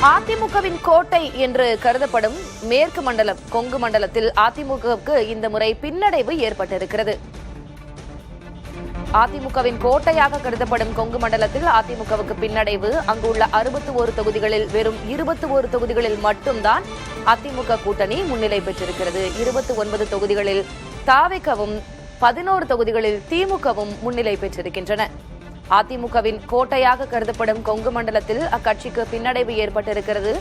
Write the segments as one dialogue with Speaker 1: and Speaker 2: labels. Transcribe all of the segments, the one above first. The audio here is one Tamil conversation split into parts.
Speaker 1: அதிமுகவின் கோட்டை என்று கருதப்படும் மேற்கு மண்டலம் கொங்கு மண்டலத்தில் அதிமுகவுக்கு இந்த முறை பின்னடைவு ஏற்பட்டிருக்கிறது. அதிமுகவின் கோட்டையாக கருதப்படும் கொங்கு மண்டலத்தில் அதிமுகவுக்கு பின்னடைவு. அங்குள்ள 61 தொகுதிகளில் வெறும் 21 தொகுதிகளில் மட்டும்தான் அதிமுக கூட்டணி முன்னிலை பெற்றிருக்கிறது. 29 தொகுதிகளில் தாவேகவும் 11 தொகுதிகளில் திமுகவும் முன்னிலை பெற்றிருக்கின்றன. அதிமுகவின் கோட்டையாக கருதப்படும் கொங்கு மண்டலத்தில் அக்கட்சிக்கு பின்னடைவு ஏற்பட்டிருக்கிறது.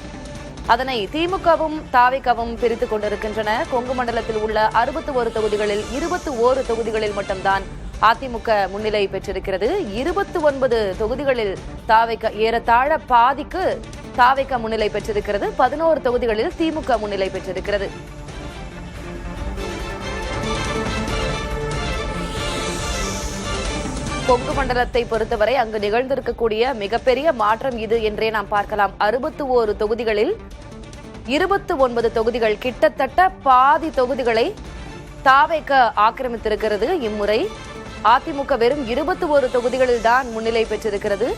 Speaker 1: அதனை திமுகவும் தாவேகவும் பிரித்துக் கொண்டிருக்கின்றன. கொங்கு மண்டலத்தில் உள்ள 61 தொகுதிகளில் 21 தொகுதிகளில் மட்டும்தான் அதிமுக முன்னிலை பெற்றிருக்கிறது. 29 தொகுதிகளில் தாவேக ஏறத்தாழ பாதிக்கு தாவேக முன்னிலை பெற்றிருக்கிறது. 11 தொகுதிகளில் திமுக முன்னிலை பெற்றிருக்கிறது. கொங்கு மண்டலத்தை பொறுத்தவரை அங்கு நிகழ்ந்திருக்கக்கூடிய மிகப்பெரிய மாற்றம் இது என்றே நாம் பார்க்கலாம். 61 தொகுதிகளில் 29 தொகுதிகள், கிட்டத்தட்ட பாதி தொகுதிகளை தாவேக ஆக்கிரமித்திருக்கிறது. இம்முறை அதிமுக வெறும் 21 தொகுதிகளில் தான் முன்னிலை பெற்றிருக்கிறது.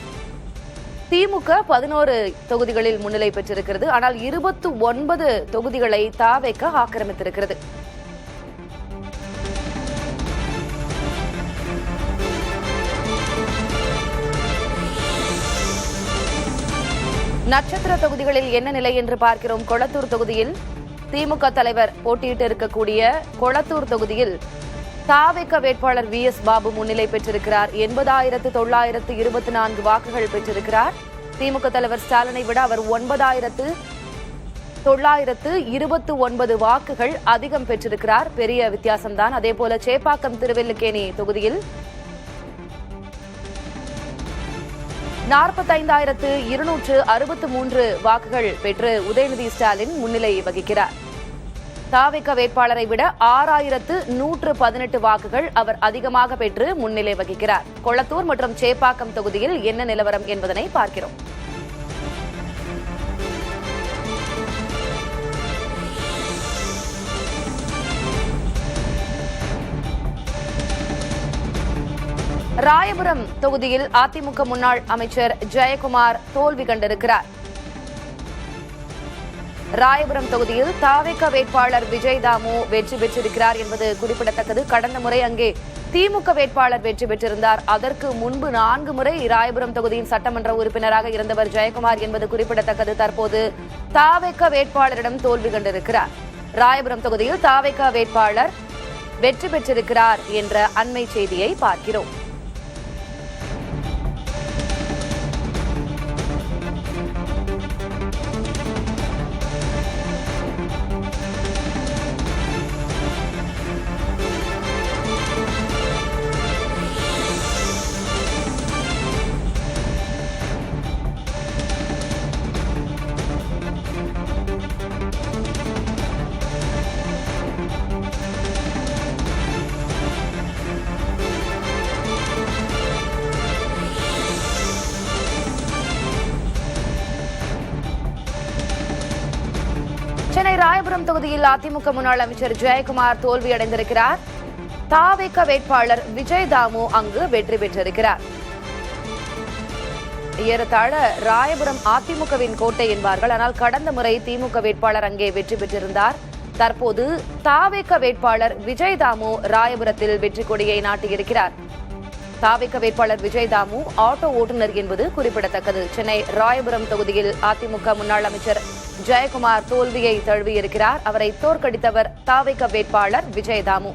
Speaker 1: திமுக 11 தொகுதிகளில் முன்னிலை பெற்றிருக்கிறது. ஆனால் 29 தொகுதிகளை தாவேக ஆக்கிரமித்திருக்கிறது. நட்சத்திர தொகுதிகளில் என்ன நிலை என்று பார்க்கிறோம். கொளத்தூர் தொகுதியில் திமுக தலைவர் போட்டியிட்டு இருக்கக்கூடிய கொளத்தூர் தொகுதியில் தாவேக வேட்பாளர் VS பாபு முன்னிலை பெற்றிருக்கிறார். 80,924 வாக்குகள் பெற்றிருக்கிறார். திமுக தலைவர் ஸ்டாலினை விட அவர் 9,929 வாக்குகள் அதிகம் பெற்றிருக்கிறார். பெரிய வித்தியாசம்தான். அதேபோல சேப்பாக்கம் திருவெல்லிக்கேணி தொகுதியில் 45,263 வாக்குகள் பெற்று உதயநிதி ஸ்டாலின் முன்னிலை வகிக்கிறார். தாவேக வேட்பாளரை விட 6,118 வாக்குகள் அவர் அதிகமாக பெற்று முன்னிலை வகிக்கிறார். கொளத்தூர் மற்றும் சேப்பாக்கம் தொகுதியில் என்ன நிலவரம் என்பதனை பார்க்கிறோம். ராயபுரம் தொகுதியில் அதிமுக முன்னாள் அமைச்சர் ஜெயக்குமார் தோல்வி கண்டிருக்கிறார். ராயபுரம் தொகுதியில் தாவேக வேட்பாளர் விஜய் தாமு வெற்றி பெற்றிருக்கிறார் என்பது குறிப்பிடத்தக்கது. கடந்த முறை அங்கே திமுக வேட்பாளர் வெற்றி பெற்றிருந்தார். அதற்கு முன்பு 4 முறை ராயபுரம் தொகுதியின் சட்டமன்ற உறுப்பினராக இருந்தவர் ஜெயக்குமார் என்பது குறிப்பிடத்தக்கது. தற்போது தாவேக வேட்பாளரிடம் தோல்வி கண்டிருக்கிறார். ராயபுரம் தொகுதியில் தாவேக வேட்பாளர் வெற்றி பெற்றிருக்கிறார் என்ற அண்மை செய்தியை பார்க்கிறோம். சென்னை ராயபுரம் தொகுதியில் அதிமுக முன்னாள் அமைச்சர் ஜெயக்குமார் தோல்வியடைந்திருக்கிறார். தாவேக வேட்பாளர் விஜய் தாமு அங்கு வெற்றி பெற்றிருக்கிறார். ஏறத்தாழ ராயபுரம் அதிமுகவின் கோட்டை என்பார்கள். ஆனால் கடந்த முறை திமுக வேட்பாளர் அங்கே வெற்றி பெற்றிருந்தார். தற்போது தாவேக வேட்பாளர் விஜய் தாமு ராயபுரத்தில் வெற்றி கொடியை நாட்டியிருக்கிறார். தாவேக வேட்பாளர் விஜய் தாமு ஆட்டோ ஓட்டுநர் என்பது குறிப்பிடத்தக்கது. சென்னை ராயபுரம் தொகுதியில் அதிமுக முன்னாள் அமைச்சர் ஜெயக்குமார் தோல்வியை தழுவியிருக்கிறார். அவரை தோற்கடித்தவர் தாவேக வேட்பாளர் விஜய் தாமு.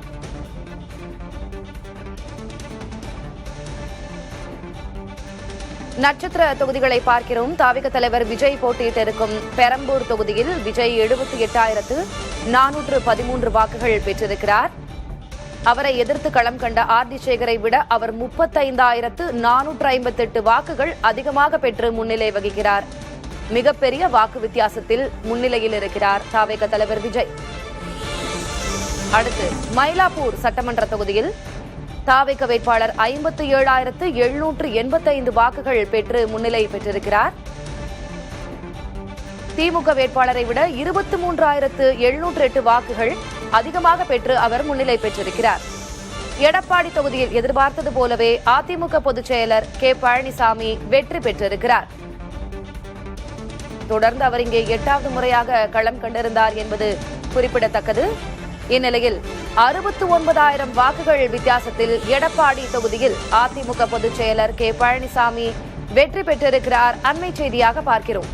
Speaker 1: நட்சத்திர தொகுதிகளை பார்க்கிறோம். தாவேக தலைவர் விஜய் போட்டியிட்டிருக்கும் பெரம்பூர் தொகுதியில் விஜய் 78,413 வாக்குகள் பெற்றிருக்கிறார். அவரை எதிர்த்து களம் கண்ட RD சேகரை விட அவர் 35,458 வாக்குகள் அதிகமாக பெற்று முன்னிலை வகிக்கிறார். மிகப்பெரிய வாக்கு வித்தியாசத்தில் முன்னிலையில் இருக்கிறார் தாவேக தலைவர் விஜய். அடுத்து மயிலாப்பூர் சட்டமன்ற தொகுதியில் தாவேக வேட்பாளர் 57,785 வாக்குகள் பெற்று முன்னிலை பெற்றிருக்கிறார். திமுக வேட்பாளரை விட 23,708 வாக்குகள் அதிகமாக பெற்று அவர் முன்னிலை பெற்றிருக்கிறார். எடப்பாடி தொகுதியில் எதிர்பார்த்தது போலவே அதிமுக பொதுச் செயலர் K. பழனிசாமி வெற்றி பெற்றிருக்கிறார். தொடர்ந்து அவர் இங்கே 8வது முறையாக களம் கண்டிருந்தார் என்பது குறிப்பிடத்தக்கது. இந்நிலையில் 69,000 வாக்குகள் வித்தியாசத்தில் எடப்பாடி தொகுதியில் அதிமுக பொதுச் செயலர் கே பழனிசாமி வெற்றி பெற்றிருக்கிறார். அண்மை செய்தியாக பார்க்கிறோம்.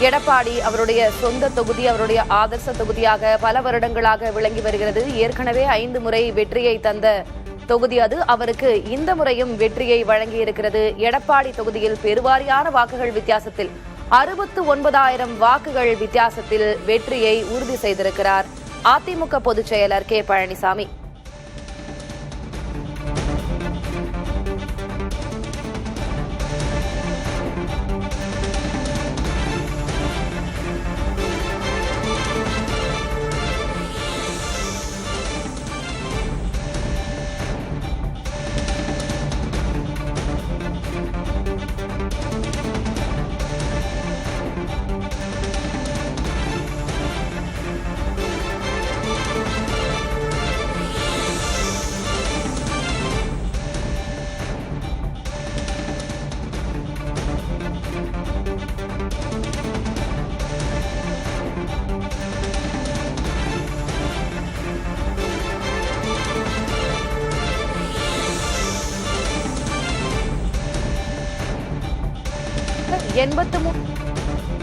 Speaker 1: எடப்பாடி அவருடைய சொந்த தொகுதி, அவருடைய ஆதர்ச தொகுதியாக பல வருடங்களாக விளங்கி வருகிறது. ஏற்கனவே 5 முறை வெற்றியை தந்த தொகுதி அது. அவருக்கு இந்த முறையும் வெற்றியை வழங்கியிருக்கிறது. எடப்பாடி தொகுதியில் பெருவாரியான வாக்குகள் வித்தியாசத்தில் 69,000 வாக்குகள் வித்தியாசத்தில் வெற்றியை உறுதி செய்திருக்கிறார் அதிமுக பொதுச் செயலர் கே பழனிசாமி.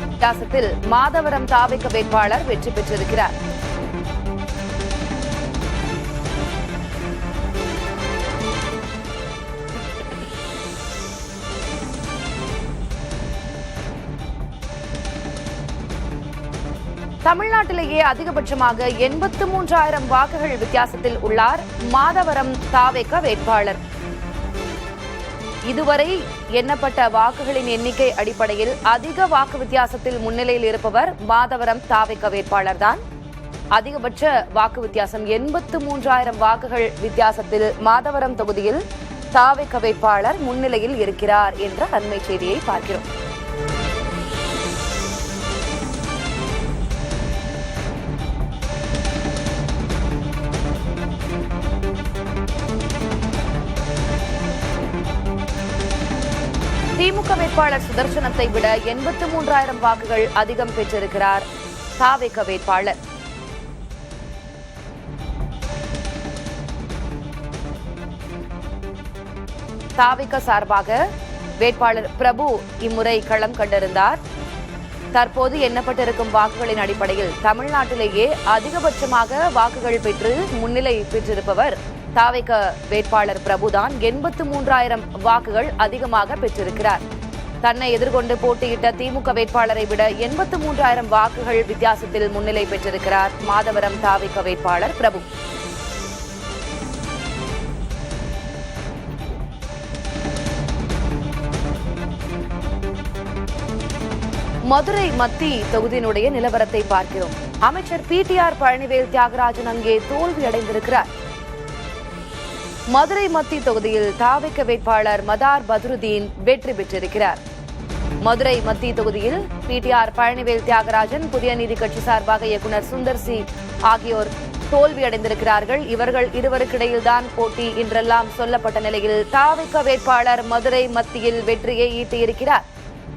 Speaker 1: வித்தியாசத்தில் மாதவரம் தாவேக வேட்பாளர் வெற்றி பெற்றிருக்கிறார். தமிழ்நாட்டிலேயே அதிகபட்சமாக 83,000 வாக்குகள் வித்தியாசத்தில் உள்ளார் மாதவரம் தாவேக வேட்பாளர். இதுவரை எண்ணப்பட்ட வாக்குகளின் எண்ணிக்கை அடிப்படையில் அதிக வாக்கு வித்தியாசத்தில் முன்னிலையில் இருப்பவர் மாதவரம் தாவேக வேட்பாளர் தான். அதிகபட்ச வாக்கு வித்தியாசம் 83,000 வாக்குகள் வித்தியாசத்தில் மாதவரம் தொகுதியில் தாவேக வேட்பாளர் முன்னிலையில் இருக்கிறார் என்ற அண்மை செய்தியை பார்க்கிறோம். திமுக வேட்பாளர் சுதர்சனத்தை விட 83,000 வாக்குகள் அதிகம் பெற்றிருக்கிறார் தாவேக வேட்பாளர். தாவேக சார்பாக வேட்பாளர் பிரபு இம்முறை களம் கண்டிருந்தார். தற்போது எண்ணப்பட்டிருக்கும் வாக்குகளின் அடிப்படையில் தமிழ்நாட்டிலேயே அதிகபட்சமாக வாக்குகள் பெற்று முன்னிலை பெற்றிருப்பவர் தாவேக வேட்பாளர் பிரபுதான். 83,000 வாக்குகள் அதிகமாக பெற்றிருக்கிறார். தன்னை எதிர்கொண்டு போட்டியிட்ட திமுக வேட்பாளரை விட 83,000 வாக்குகள் வித்தியாசத்தில் முன்னிலை பெற்றிருக்கிறார் மாதவரம் தாவேக வேட்பாளர் பிரபு. மதுரை மத்தி தொகுதியினுடைய நிலவரத்தை பார்க்கிறோம். அமைச்சர் பிடிஆர் பழனிவேல் தியாகராஜன் அங்கே தோல்வியடைந்திருக்கிறார். மதுரை மத்தி தொகுதியில் தாவேக வேட்பாளர் மதார் பத்ருதீன் வெற்றி பெற்றிருக்கிறார். மதுரை மத்தி தொகுதியில் பிடிஆர் பழனிவேல் தியாகராஜன், புதிய நீதி கட்சி சார்பாக இயக்குநர் சுந்தர் சி ஆகியோர் தோல்வியடைந்திருக்கிறார்கள். இவர்கள் இருவருக்கிடையில்தான் போட்டி என்றெல்லாம் சொல்லப்பட்ட நிலையில் தாவேக வேட்பாளர் மதுரை மத்தியில் வெற்றியை ஈட்டியிருக்கிறார்.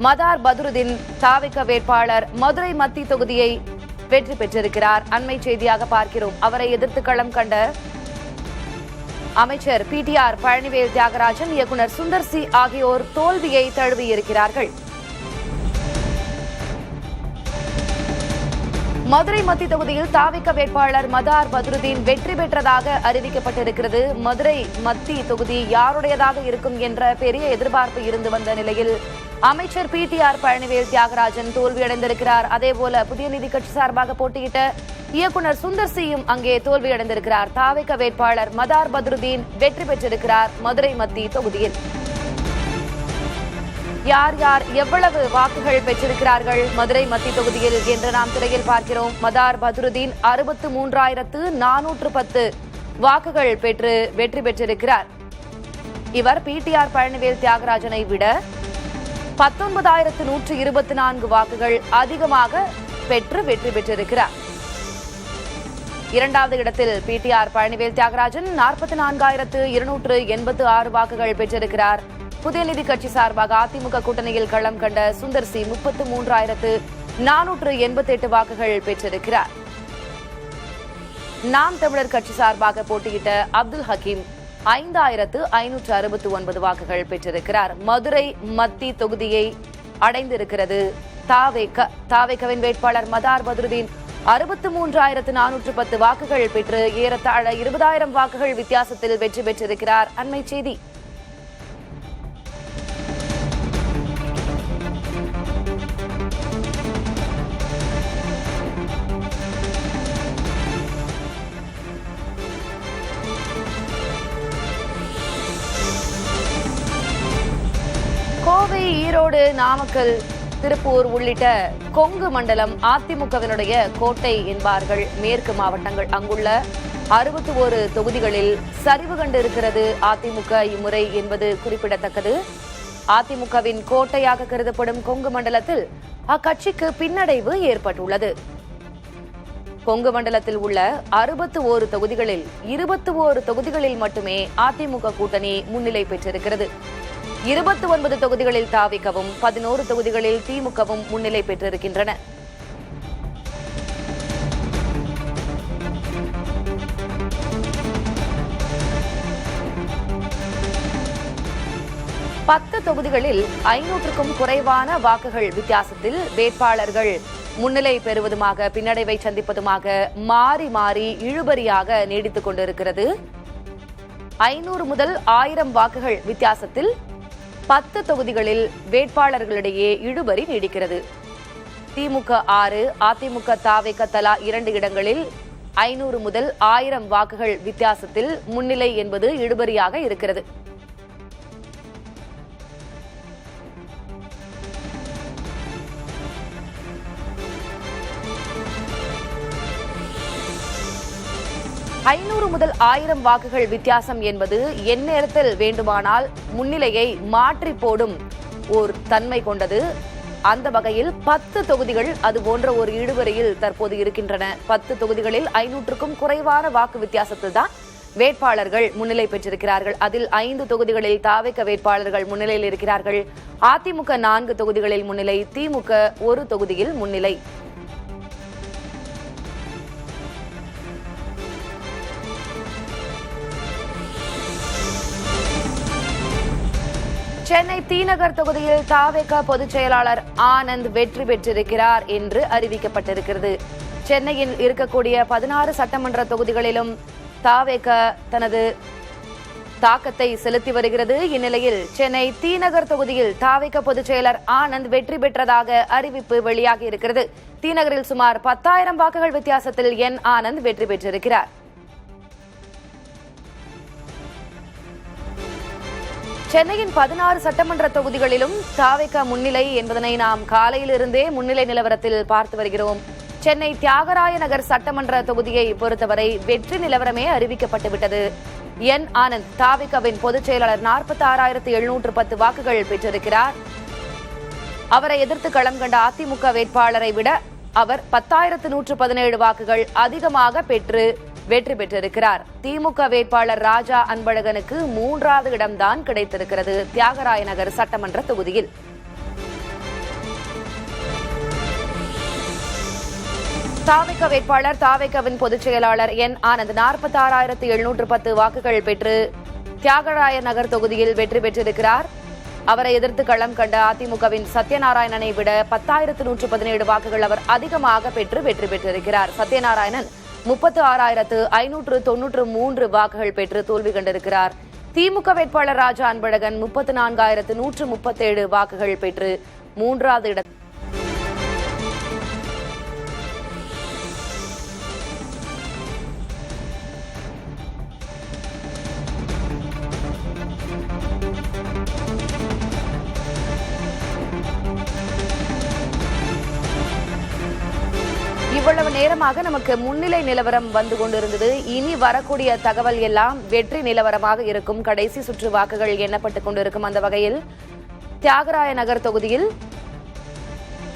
Speaker 1: மதார் பத்ருதீன் தாவேக வேட்பாளர் மதுரை மத்தி தொகுதியை வெற்றி பெற்றிருக்கிறார். அண்மை செய்தியாக பார்க்கிறோம். அவரை எதிர்த்து களம் கண்ட அமைச்சர் பிடிஆர் பழனிவேல் தியாகராஜன், இயக்குநர் சுந்தர் சி ஆகியோர் தோல்வியை தழுவியிருக்கிறார்கள். மதுரை மத்தி தொகுதியில் தாவேக வேட்பாளர் மதார் பத்ருதீன் வெற்றி பெற்றதாக அறிவிக்கப்பட்டிருக்கிறது. மதுரை மத்தி தொகுதி யாருடையதாக இருக்கும் என்ற பெரிய எதிர்பார்ப்பு இருந்து வந்த நிலையில் அமைச்சர் பிடிஆர் பழனிவேல் தியாகராஜன் தோல்வியடைந்திருக்கிறார். அதேபோல புதிய நீதி கட்சி சார்பாக போட்டியிட்ட இயக்குநர் சுந்தர் சியும் அங்கே தோல்வியடைந்திருக்கிறார். தாவேக வேட்பாளர் மதார் பத்ருதீன் வெற்றி பெற்றிருக்கிறார் மதுரை மத்தி தொகுதியில். யார் யார் எவ்வளவு வாக்குகள் பெற்றிருக்கிறார்கள் மதுரை மத்தி தொகுதியில் என்று நாம் திரையில் பார்க்கிறோம். மதார் பத்ருதீன் 63,410 வாக்குகள் பெற்று வெற்றி பெற்றிருக்கிறார். இவர் பிடிஆர் பழனிவேல் தியாகராஜனை விட 19,124 வாக்குகள் அதிகமாக பெற்று வெற்றி பெற்றிருக்கிறார். இரண்டாவது இடத்தில் பிடிஆர் பழனிவேல் தியாகராஜன் 44,286 வாக்குகள் பெற்றிருக்கிறார். புதிய நீதி கட்சி சார்பாக அதிமுக கூட்டணியில் களம் கண்ட சுந்தர் சி 33,488 வாக்குகள் பெற்றிருக்கிறார். நாம் தமிழர் கட்சி சார்பாக போட்டியிட்ட அப்துல் ஹக்கீம் 5,569 வாக்குகள் பெற்றிருக்கிறார். மதுரை மத்தி தொகுதியை அடைந்திருக்கிறது தாவேகவின் வேட்பாளர் மதார் பத்ருதீன் 63,410 வாக்குகள் பெற்று ஏறத்தாழ 20,000 வாக்குகள் வித்தியாசத்தில் வெற்றி பெற்றிருக்கிறார். அண்மை செய்தி. கோவை, ஈரோடு, நாமக்கல், திருப்பூர் உள்ளிட்ட கொங்கு மண்டலம் அதிமுகவினுடைய கோட்டை என்பார்கள். மேற்கு மாவட்டங்கள். அங்குள்ள 61 தொகுதிகளில் சரிவு கண்டிருக்கிறது அதிமுக இம்முறை என்பது குறிப்பிடத்தக்கது. அதிமுகவின் கோட்டையாக கருதப்படும் கொங்கு மண்டலத்தில் அக்கட்சிக்கு பின்னடைவு ஏற்பட்டுள்ளது. கொங்கு மண்டலத்தில் உள்ள 61 தொகுதிகளில் 21 தொகுதிகளில் மட்டுமே அதிமுக கூட்டணி முன்னிலை பெற்றிருக்கிறது. 29 தொகுதிகளில் தாவிகவும் 11 தொகுதிகளில் திமுகவும் முன்னிலை பெற்றிருக்கின்றன. பத்து தொகுதிகளில் 500க்கும் குறைவான வாக்குகள் வித்தியாசத்தில் வேட்பாளர்கள் முன்னிலை பெறுவதுமாக பின்னடைவை சந்திப்பதுமாக மாறி மாறி இழுபறியாக நீடித்துக் கொண்டிருக்கிறது. 500 முதல் 1000 வாக்குகள் வித்தியாசத்தில் 10 தொகுதிகளில் வேட்பாளர்களிடையே இழுபறி நீடிக்கிறது. திமுக 6, அதிமுக தாவேக தலா 2 இடங்களில் 500 முதல் 1000 வாக்குகள் வித்தியாசத்தில் முன்னிலை என்பது இழுபறியாக இருக்கிறது. முதல் 1000 வாக்குகள் வித்தியாசம் என்பது எந்நேரத்தில் வேண்டுமானால் முன்னிலையை மாற்றி போடும் ஒரு தன்மை கொண்டது. அந்த வகையில் 10 தொகுதிகள் அதுபோன்ற ஒரு இழுபறியில் தற்போது இருக்கின்றன. 10 தொகுதிகளில் 500க்கும் குறைவான வாக்கு வித்தியாசத்தில் தான் வேட்பாளர்கள் முன்னிலை பெற்றிருக்கிறார்கள். அதில் 5 தொகுதிகளில் தாவேக வேட்பாளர்கள் முன்னிலையில் இருக்கிறார்கள். அதிமுக 4 தொகுதிகளில் முன்னிலை, திமுக 1 தொகுதியில் முன்னிலை. சென்னை தீநகர் தொகுதியில் தாவேக பொதுச் செயலாளர் ஆனந்த் வெற்றி பெற்றிருக்கிறார் என்று அறிவிக்கப்பட்டிருக்கிறது. சென்னையில் இருக்கக்கூடிய 16 சட்டமன்ற தொகுதிகளிலும் தாவேக தனது தாக்கத்தை செலுத்தி வருகிறது. இந்நிலையில் சென்னை தீநகர் தொகுதியில் தாவேக பொதுச் செயலர் ஆனந்த் வெற்றி பெற்றதாக அறிவிப்பு வெளியாகி இருக்கிறது. தீநகரில் சுமார் 10,000 வாக்குகள் வித்தியாசத்தில் என் ஆனந்த் வெற்றி பெற்றிருக்கிறார். சென்னையின் 16 சட்டமன்ற தொகுதிகளிலும் தாவேக முன்னிலை என்பதனை நாம் காலையிலிருந்தே முன்னிலை நிலவரத்தில் பார்த்து வருகிறோம். சென்னை தியாகராய நகர் சட்டமன்ற தொகுதியை பொறுத்தவரை வெற்றி நிலவரமே அறிவிக்கப்பட்டுவிட்டது. என் ஆனந்த் தாவேகவின் பொதுச் செயலாளர் 46,710 வாக்குகள் பெற்றிருக்கிறார். அவரை எதிர்த்து களம் கண்ட அதிமுக வேட்பாளரை விட அவர் 10,117 வாக்குகள் அதிகமாக பெற்று வெற்றி பெற்றிருக்கிறார். திமுக வேட்பாளர் ராஜா அன்பழகனுக்கு 3வது இடம்தான் கிடைத்திருக்கிறது தியாகராய நகர் சட்டமன்ற தொகுதியில். தாவேக வேட்பாளர் தாவேகவின் பொதுச் செயலாளர் என் ஆனந்த் 46,710 வாக்குகள் பெற்று தியாகராய நகர் தொகுதியில் வெற்றி பெற்றிருக்கிறார். அவரை எதிர்த்து களம் கண்ட அதிமுகவின் சத்யநாராயணனை விட 10,117 வாக்குகள் அவர் அதிகமாக பெற்று வெற்றி பெற்றிருக்கிறார். சத்யநாராயணன் 36,593 வாக்குகள் பெற்று தோல்வி கண்டிருக்கிறார். திமுக வேட்பாளர் ராஜா அன்பழகன் 34,137 வாக்குகள் பெற்று 3வது இடத்தில். இவ்வளவு நேரமாக நமக்கு முன்னிலை நிலவரம் வந்து கொண்டிருந்தது. இனி வரக்கூடிய தகவல் எல்லாம் வெற்றி நிலவரமாக இருக்கும். கடைசி சுற்று வாக்குகள் எண்ணப்பட்டுக் கொண்டிருக்கும். அந்த வகையில் தியாகராய நகர் தொகுதியில்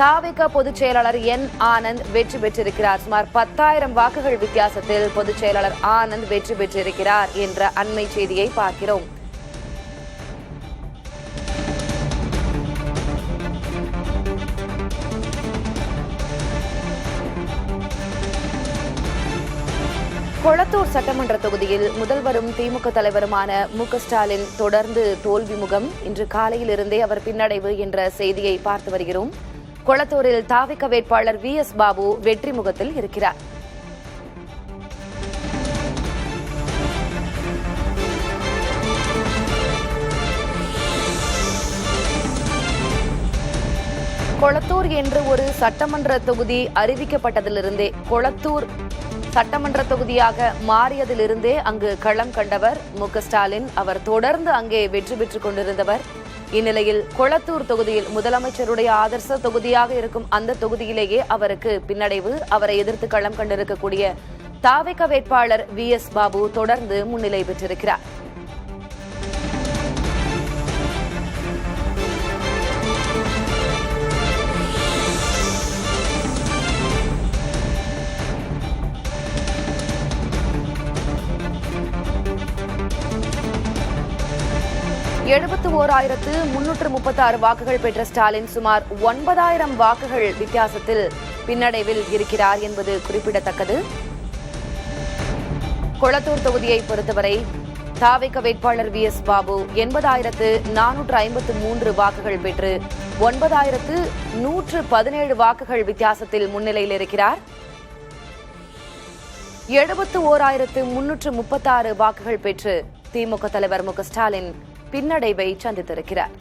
Speaker 1: தாவேக பொதுச் செயலாளர் என் ஆனந்த் வெற்றி பெற்றிருக்கிறார். சுமார் 10,000 வாக்குகள் வித்தியாசத்தில் பொதுச் செயலாளர் ஆனந்த் வெற்றி பெற்றிருக்கிறார் என்ற அண்மை செய்தியை பார்க்கிறோம். கொளத்தூர் சட்டமன்ற தொகுதியில் முதல்வரும் திமுக தலைவருமான மு.க.ஸ்டாலின் தொடர்ந்து தோல்வி முகம். இன்று காலையிலிருந்தே அவர் பின்னடைவு என்ற செய்தியை பார்த்து வருகிறோம். கொளத்தூரில் தாவிக வேட்பாளர் வி.எஸ். பாபு வெற்றி முகத்தில் இருக்கிறார். கொளத்தூர் என்று ஒரு சட்டமன்ற தொகுதி அறிவிக்கப்பட்டதிலிருந்தே, கொளத்தூர் சட்டமன்ற தொகுதியாக மாறியதிலிருந்தே அங்கு களம் கண்டவர் மு.க.ஸ்டாலின். அவர் தொடர்ந்து அங்கே வெற்றி பெற்றுக் கொண்டிருந்தவர். இந்நிலையில் கொளத்தூர் தொகுதியில் முதலமைச்சருடைய ஆதர்ச தொகுதியாக இருக்கும் அந்த தொகுதியிலேயே அவருக்கு பின்னடைவு. அவரை எதிர்த்து களம் கண்டிருக்கக்கூடிய தாவேக வேட்பாளர் வி.எஸ். பாபு தொடர்ந்து முன்னிலை பெற்றிருக்கிறார். (71,336) வாக்குகள் பெற்ற ஸ்டாலின் சுமார் 9,000 வாக்குகள் வித்தியாசத்தில் பின்னடைவில் இருக்கிறார் என்பது குறிப்பிடத்தக்கது. கொளத்தூர் தொகுதியை பொறுத்தவரை தாவேக வேட்பாளர் வி.எஸ். பாபு 80,453 வாக்குகள் பெற்று 9,117 வாக்குகள் வித்தியாசத்தில் முன்னிலையில் இருக்கிறார். 71,336 வாக்குகள் பெற்று திமுக தலைவர் மு.க.ஸ்டாலின் பின்னடைவை சந்தித்திருக்கிறார்.